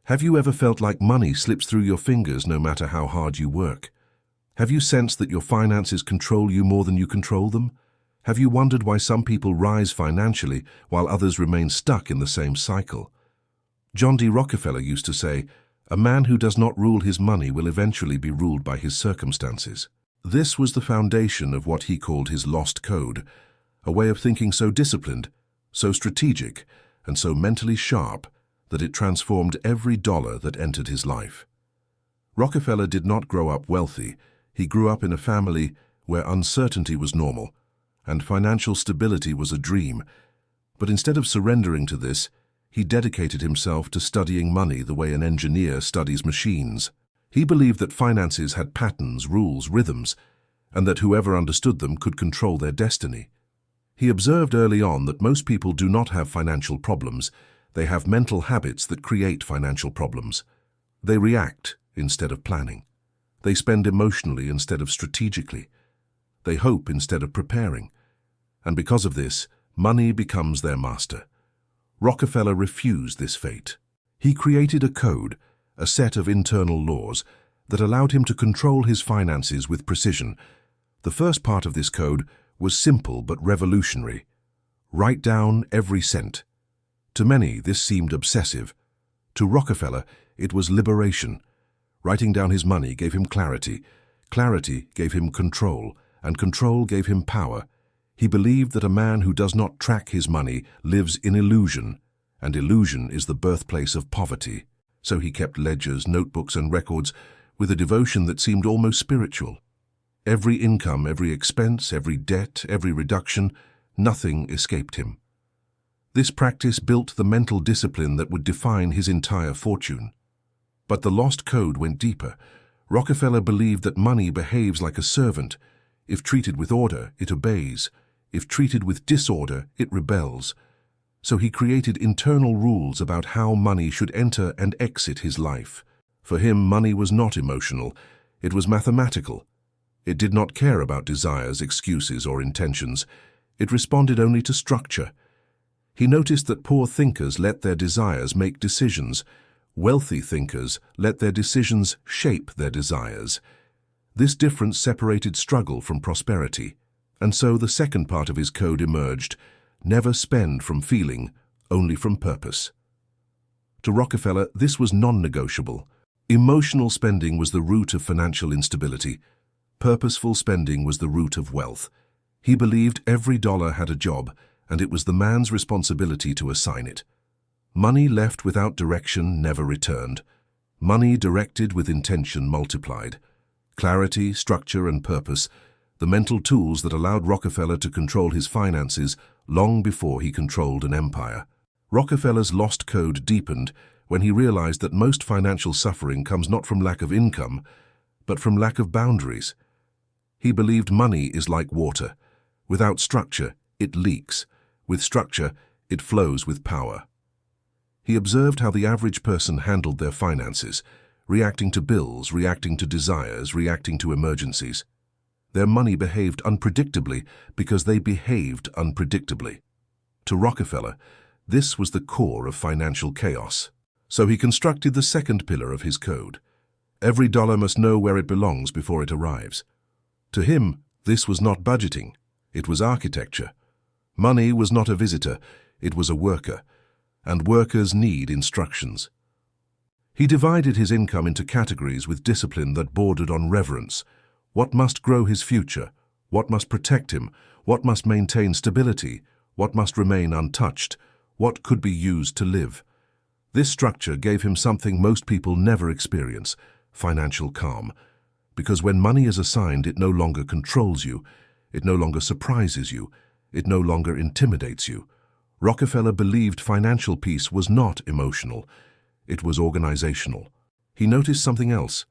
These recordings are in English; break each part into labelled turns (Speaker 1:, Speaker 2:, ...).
Speaker 1: Have you ever felt like money slips through your fingers no matter how hard you work? Have you sensed that your finances control you more than you control them? Have you wondered why some people rise financially while others remain stuck in the same cycle? John D. Rockefeller used to say, "A man who does not rule his money will eventually be ruled by his circumstances." This was the foundation of what he called his lost code, a way of thinking so disciplined, so strategic, and so mentally sharp that it transformed every dollar that entered his life. Rockefeller did not grow up wealthy. He grew up in a family where uncertainty was normal and financial stability was a dream. But instead of surrendering to this, he dedicated himself to studying money the way an engineer studies machines. He believed that finances had patterns, rules, rhythms, and that whoever understood them could control their destiny. He observed early on that most people do not have financial problems. They have mental habits that create financial problems. They react instead of planning. They spend emotionally instead of strategically. They hope instead of preparing. And because of this, money becomes their master. Rockefeller refused this fate. He created a code, a set of internal laws, that allowed him to control his finances with precision. The first part of this code was simple but revolutionary. Write down every cent. To many, this seemed obsessive. To Rockefeller, it was liberation. Writing down his money gave him clarity. Clarity gave him control, and control gave him power. He believed that a man who does not track his money lives in illusion, and illusion is the birthplace of poverty. So he kept ledgers, notebooks, and records with a devotion that seemed almost spiritual. Every income, every expense, every debt, every reduction, nothing escaped him. This practice built the mental discipline that would define his entire fortune. But the lost code went deeper. Rockefeller believed that money behaves like a servant. If treated with order, it obeys. If treated with disorder, it rebels. So he created internal rules about how money should enter and exit his life. For him, money was not emotional. It was mathematical. It did not care about desires, excuses, or intentions. It responded only to structure. He noticed that poor thinkers let their desires make decisions. Wealthy thinkers let their decisions shape their desires. This difference separated struggle from prosperity. And so the second part of his code emerged: never spend from feeling, only from purpose. To Rockefeller, this was non-negotiable. Emotional spending was the root of financial instability. Purposeful spending was the root of wealth. He believed every dollar had a job, and it was the man's responsibility to assign it. Money left without direction never returned. Money directed with intention multiplied. Clarity, structure, and purpose, the mental tools that allowed Rockefeller to control his finances long before he controlled an empire. Rockefeller's lost code deepened when he realized that most financial suffering comes not from lack of income, but from lack of boundaries. He believed money is like water. Without structure, it leaks. With structure, it flows with power. He observed how the average person handled their finances, reacting to bills, reacting to desires, reacting to emergencies. Their money behaved unpredictably because they behaved unpredictably. To Rockefeller, this was the core of financial chaos. So he constructed the second pillar of his code. Every dollar must know where it belongs before it arrives. To him, this was not budgeting. It was architecture. Money was not a visitor, it was a worker, and workers need instructions. He divided his income into categories with discipline that bordered on reverence. What must grow his future? What must protect him? What must maintain stability? What must remain untouched? What could be used to live? This structure gave him something most people never experience: financial calm. Because when money is assigned, it no longer controls you, it no longer surprises you, it no longer intimidates you. Rockefeller believed financial peace was not emotional, it was organizational. He noticed something else.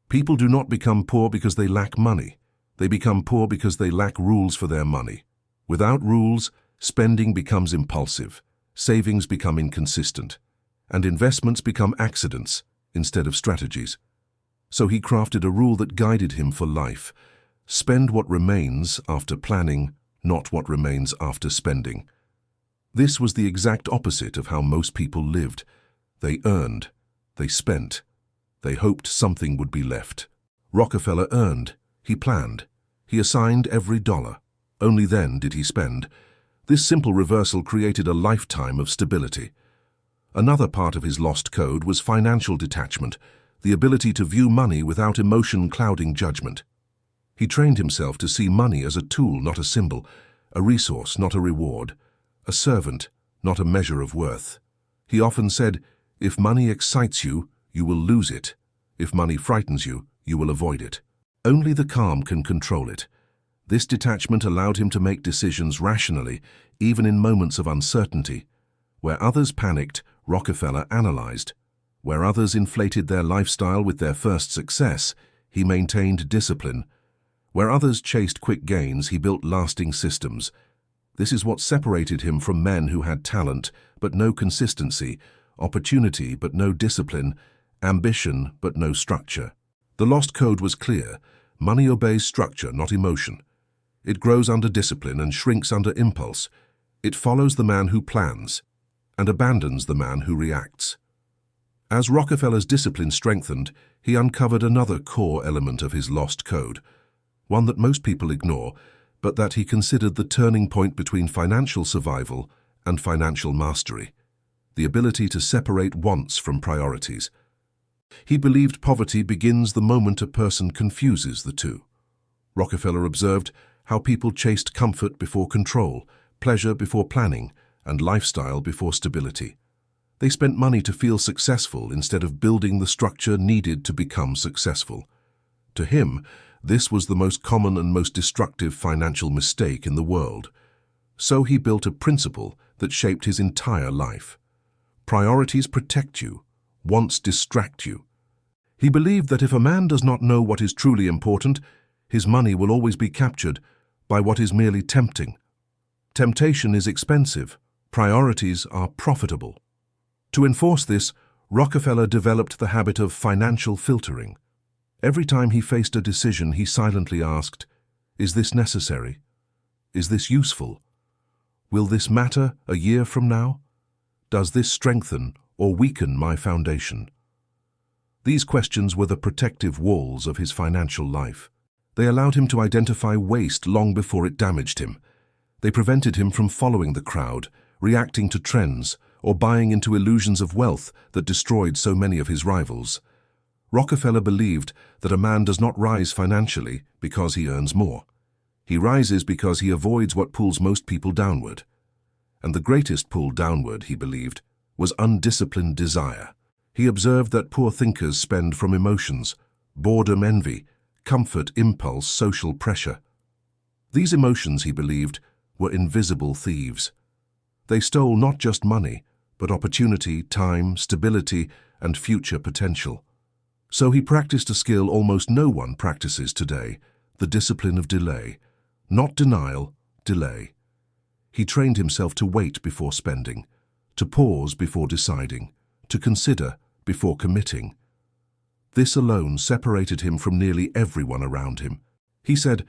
Speaker 1: People do not become poor because they lack money. They become poor because they lack rules for their money. Without rules, spending becomes impulsive, savings become inconsistent, and investments become accidents instead of strategies. So he crafted a rule that guided him for life. Spend what remains after planning, not what remains after spending. This was the exact opposite of how most people lived. They earned, They spent. They hoped something would be left. Rockefeller earned. He planned. He assigned every dollar. Only then did he spend. This simple reversal created a lifetime of stability. Another part of his lost code was financial detachment, the ability to view money without emotion clouding judgment. He trained himself to see money as a tool, not a symbol, a resource, not a reward, a servant, not a measure of worth. He often said, "If money excites you, you will lose it. If money frightens you, you will avoid it. Only the calm can control it." This detachment allowed him to make decisions rationally, even in moments of uncertainty. Where others panicked, Rockefeller analyzed. Where others inflated their lifestyle with their first success, he maintained discipline. Where others chased quick gains, he built lasting systems. This is what separated him from men who had talent but no consistency, opportunity but no discipline, ambition but no structure. The lost code was clear. Money obeys structure, not emotion. It grows under discipline and shrinks under impulse. It follows the man who plans and abandons the man who reacts. As Rockefeller's discipline strengthened, he uncovered another core element of his lost code, one that most people ignore, but that he considered the turning point between financial survival and financial mastery: the ability to separate wants from priorities. He believed poverty begins the moment a person confuses the two. Rockefeller observed how people chased comfort before control, pleasure before planning, and lifestyle before stability. They spent money to feel successful instead of building the structure needed to become successful. To him, this was the most common and most destructive financial mistake in the world. So he built a principle that shaped his entire life. Priorities protect you, wants distract you. He believed that if a man does not know what is truly important, his money will always be captured by what is merely tempting. Temptation is expensive. Priorities are profitable. To enforce this, Rockefeller developed the habit of financial filtering. Every time he faced a decision, he silently asked, "Is this necessary? Is this useful? Will this matter a year from now? Does this strengthen or weaken my foundation?" These questions were the protective walls of his financial life. They allowed him to identify waste long before it damaged him. They prevented him from following the crowd, reacting to trends, or buying into illusions of wealth that destroyed so many of his rivals. Rockefeller believed that a man does not rise financially because he earns more. He rises because he avoids what pulls most people downward. And the greatest pull downward, he believed, was undisciplined desire. He observed that poor thinkers spend from emotions: boredom, envy, comfort, impulse, social pressure. These emotions, he believed, were invisible thieves. They stole not just money, but opportunity, time, stability, and future potential. So he practiced a skill almost no one practices today: the discipline of delay. Not denial, delay. He trained himself to wait before spending, to pause before deciding, to consider before committing. This alone separated him from nearly everyone around him. He said,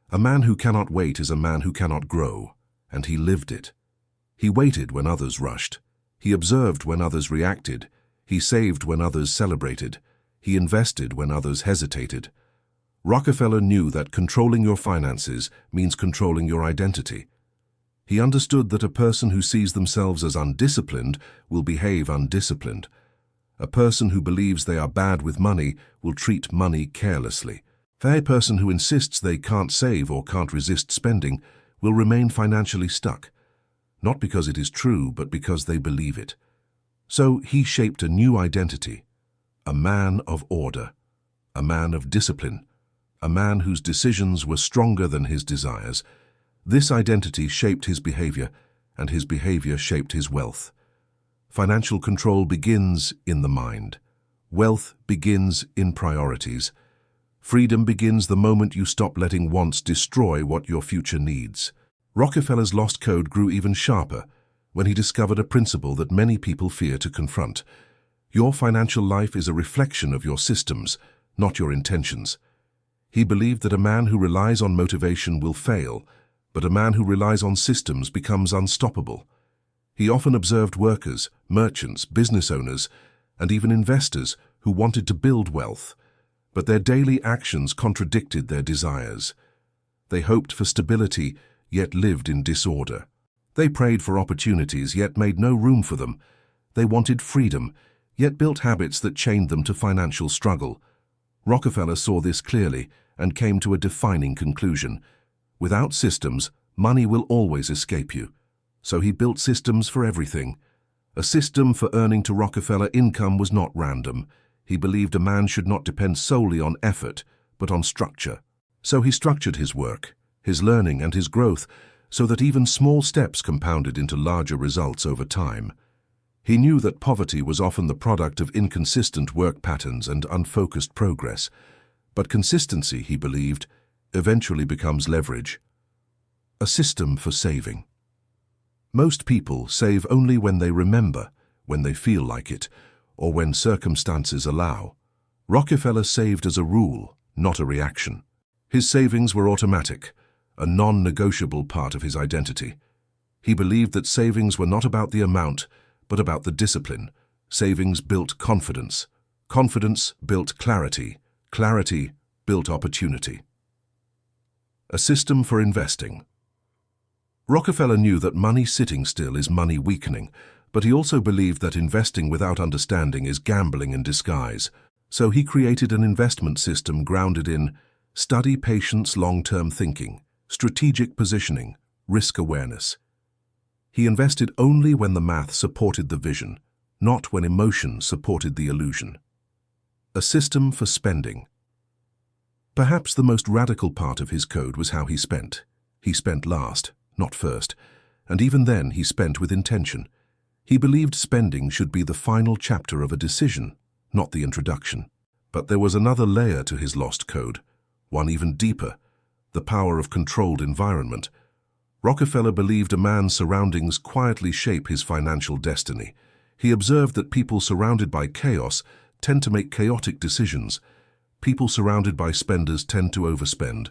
Speaker 1: "A man who cannot wait is a man who cannot grow," and he lived it. He waited when others rushed. He observed when others reacted. He saved when others celebrated. He invested when others hesitated. Rockefeller knew that controlling your finances means controlling your identity. He understood that a person who sees themselves as undisciplined will behave undisciplined. A person who believes they are bad with money will treat money carelessly. A person who insists they can't save or can't resist spending will remain financially stuck, not because it is true, but because they believe it. So he shaped a new identity: a man of order, a man of discipline, a man whose decisions were stronger than his desires. This identity shaped his behavior, and his behavior shaped his wealth. Financial control begins in the mind. Wealth begins in priorities. Freedom begins the moment you stop letting wants destroy what your future needs. Rockefeller's lost code grew even sharper when he discovered a principle that many people fear to confront. Your financial life is a reflection of your systems, not your intentions. He believed that a man who relies on motivation will fail, but a man who relies on systems becomes unstoppable. He often observed workers, merchants, business owners, and even investors who wanted to build wealth, but their daily actions contradicted their desires. They hoped for stability, yet lived in disorder. They prayed for opportunities, yet made no room for them. They wanted freedom, yet built habits that chained them to financial struggle. Rockefeller saw this clearly and came to a defining conclusion. Without systems, money will always escape you. So he built systems for everything. A system for earning to Rockefeller income was not random. He believed a man should not depend solely on effort, but on structure. So he structured his work, his learning and his growth so that even small steps compounded into larger results over time. He knew that poverty was often the product of inconsistent work patterns and unfocused progress, but consistency, he believed, eventually becomes leverage. A system for saving. Most people save only when they remember, when they feel like it, or when circumstances allow. Rockefeller saved as a rule, not a reaction. His savings were automatic, a non-negotiable part of his identity. He believed that savings were not about the amount, but about the discipline. Savings built confidence. Confidence built clarity. Clarity built opportunity. A system for investing. Rockefeller knew that money sitting still is money weakening, but he also believed that investing without understanding is gambling in disguise. So he created an investment system grounded in study, patience, long-term thinking, strategic positioning, risk awareness. He invested only when the math supported the vision, not when emotion supported the illusion. A system for spending. Perhaps the most radical part of his code was how he spent. He spent last, not first, and even then he spent with intention. He believed spending should be the final chapter of a decision, not the introduction. But there was another layer to his lost code, one even deeper, the power of controlled environment. Rockefeller believed a man's surroundings quietly shape his financial destiny. He observed that people surrounded by chaos tend to make chaotic decisions. People surrounded by spenders tend to overspend.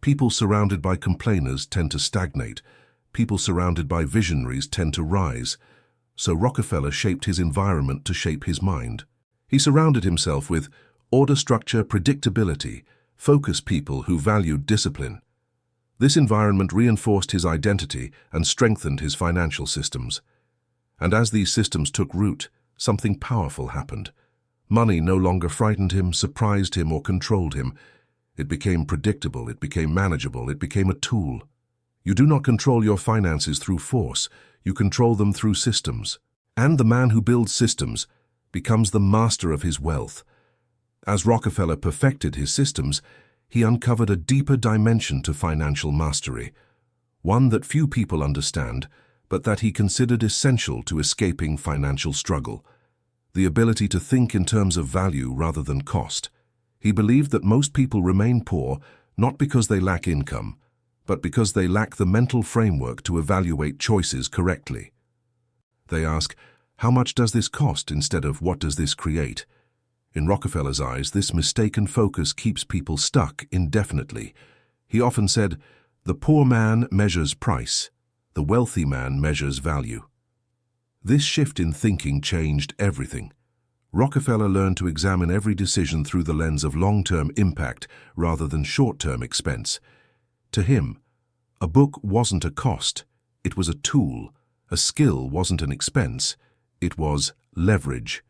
Speaker 1: People surrounded by complainers tend to stagnate. People surrounded by visionaries tend to rise. So Rockefeller shaped his environment to shape his mind. He surrounded himself with order, structure, predictability, focused people who valued discipline. This environment reinforced his identity and strengthened his financial systems. And as these systems took root, something powerful happened. Money no longer frightened him, surprised him, or controlled him. It became predictable, it became manageable, it became a tool. You do not control your finances through force, you control them through systems. And the man who builds systems becomes the master of his wealth. As Rockefeller perfected his systems, he uncovered a deeper dimension to financial mastery, one that few people understand, but that he considered essential to escaping financial struggle. The ability to think in terms of value rather than cost. He believed that most people remain poor not because they lack income, but because they lack the mental framework to evaluate choices correctly. They ask, how much does this cost instead of what does this create? In Rockefeller's eyes, this mistaken focus keeps people stuck indefinitely. He often said, the poor man measures price, the wealthy man measures value. This shift in thinking changed everything. Rockefeller learned to examine every decision through the lens of long-term impact rather than short-term expense. To him, a book wasn't a cost, it was a tool. A skill wasn't an expense, it was leverage.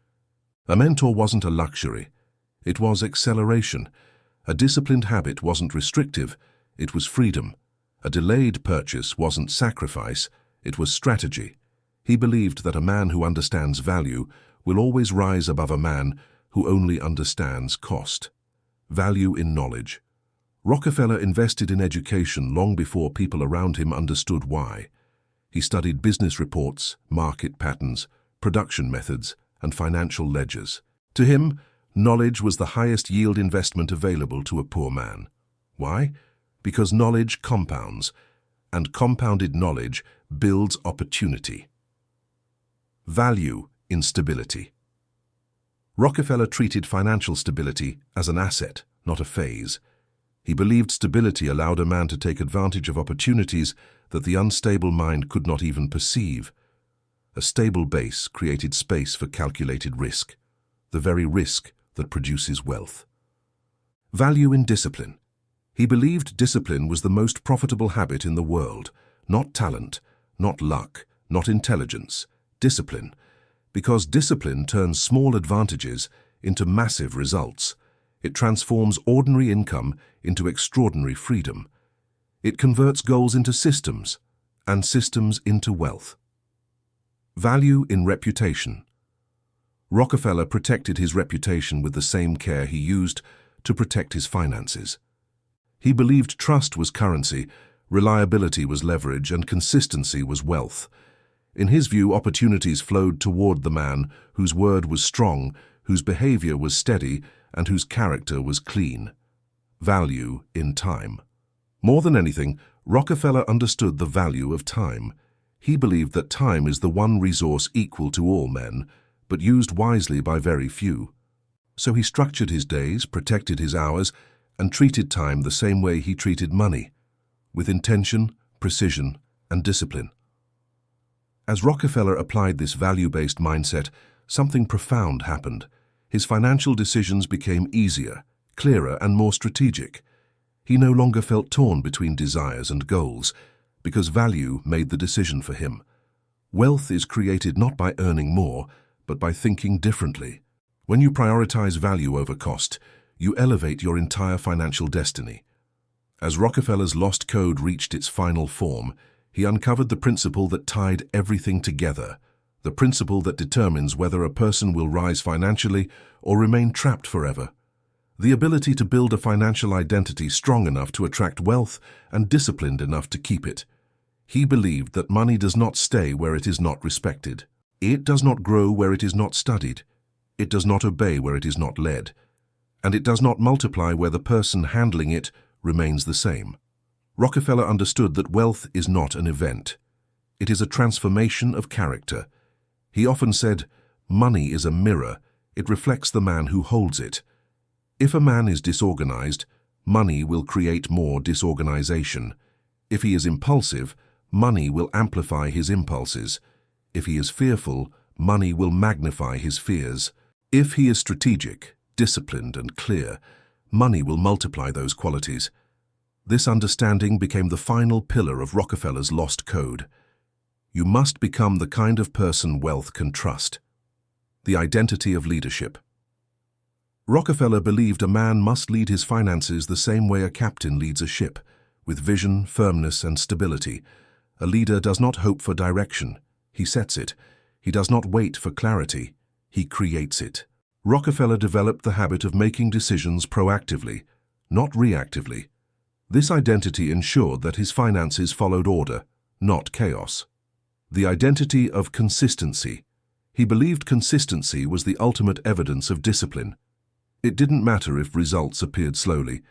Speaker 1: A mentor wasn't a luxury, it was acceleration. A disciplined habit wasn't restrictive, it was freedom. A delayed purchase wasn't sacrifice, it was strategy. He believed that a man who understands value will always rise above a man who only understands cost. Value in knowledge. Rockefeller invested in education long before people around him understood why. He studied business reports, market patterns, production methods, and financial ledgers. To him, knowledge was the highest yield investment available to a poor man. Why? Because knowledge compounds, and compounded knowledge builds opportunity. Value in stability. Rockefeller treated financial stability as an asset, not a phase. He believed stability allowed a man to take advantage of opportunities that the unstable mind could not even perceive. A stable base created space for calculated risk. the very risk that produces wealth. Value in discipline. He believed discipline was the most profitable habit in the world, not talent, not luck, not intelligence, discipline, because discipline turns small advantages into massive results. It transforms ordinary income into extraordinary freedom. It converts goals into systems, and systems into wealth. Value in reputation. Rockefeller protected his reputation with the same care he used to protect his finances. He believed trust was currency, reliability was leverage, and consistency was wealth. In his view, opportunities flowed toward the man whose word was strong, whose behavior was steady, and whose character was clean. Value in time. More than anything, Rockefeller understood the value of time. He believed that time is the one resource equal to all men, but used wisely by very few. So he structured his days, protected his hours, and treated time the same way he treated money, with intention, precision, and discipline. As Rockefeller applied this value-based mindset, something profound happened. His financial decisions became easier, clearer, and more strategic. He no longer felt torn between desires and goals, because value made the decision for him. Wealth is created not by earning more, but by thinking differently. When you prioritize value over cost, you elevate your entire financial destiny. As Rockefeller's lost code reached its final form, he uncovered the principle that tied everything together, the principle that determines whether a person will rise financially or remain trapped forever. The ability to build a financial identity strong enough to attract wealth and disciplined enough to keep it. He believed that money does not stay where it is not respected. It does not grow where it is not studied. It does not obey where it is not led. And it does not multiply where the person handling it remains the same. Rockefeller understood that wealth is not an event. It is a transformation of character. He often said, "Money is a mirror. It reflects the man who holds it." If a man is disorganized, money will create more disorganization. If he is impulsive, money will amplify his impulses. If he is fearful, money will magnify his fears. If he is strategic, disciplined, and clear, money will multiply those qualities. This understanding became the final pillar of Rockefeller's lost code. You must become the kind of person wealth can trust. The identity of leadership. Rockefeller believed a man must lead his finances the same way a captain leads a ship, with vision, firmness, and stability. A leader does not hope for direction. He sets it. He does not wait for clarity. He creates it. Rockefeller developed the habit of making decisions proactively, not reactively. This identity ensured that his finances followed order, not chaos. The identity of consistency. He believed consistency was the ultimate evidence of discipline. It didn't matter if results appeared slowly.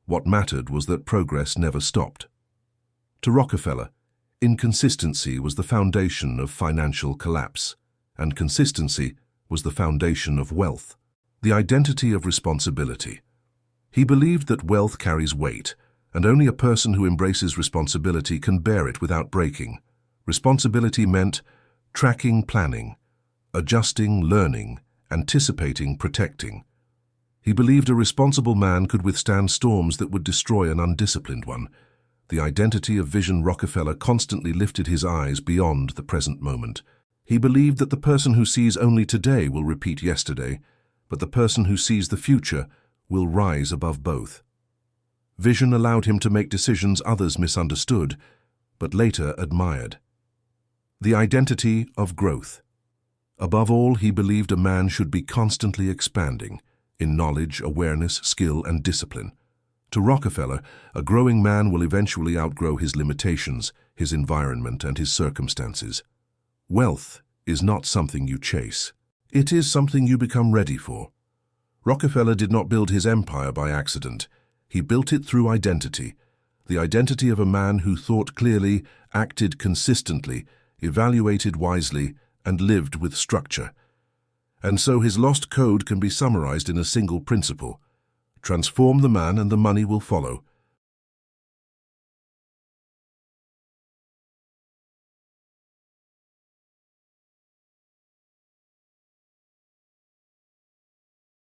Speaker 1: What mattered was that progress never stopped. To Rockefeller, inconsistency was the foundation of financial collapse, and consistency was the foundation of wealth. The identity of responsibility. He believed that wealth carries weight, and only a person who embraces responsibility can bear it without breaking. Responsibility meant tracking, planning, adjusting, learning, anticipating, protecting. He believed a responsible man could withstand storms that would destroy an undisciplined one. The identity of vision. Rockefeller constantly lifted his eyes beyond the present moment. He believed that the person who sees only today will repeat yesterday, but the person who sees the future will rise above both. Vision allowed him to make decisions others misunderstood, but later admired. The identity of growth. Above all, he believed a man should be constantly expanding in knowledge, awareness, skill, and discipline. To Rockefeller, a growing man will eventually outgrow his limitations, his environment, and his circumstances. Wealth is not something you chase. It is something you become ready for. Rockefeller did not build his empire by accident. He built it through identity, the identity of a man who thought clearly, acted consistently, evaluated wisely, and lived with structure. And so his lost code can be summarized in a single principle. Transform the man and the money will follow.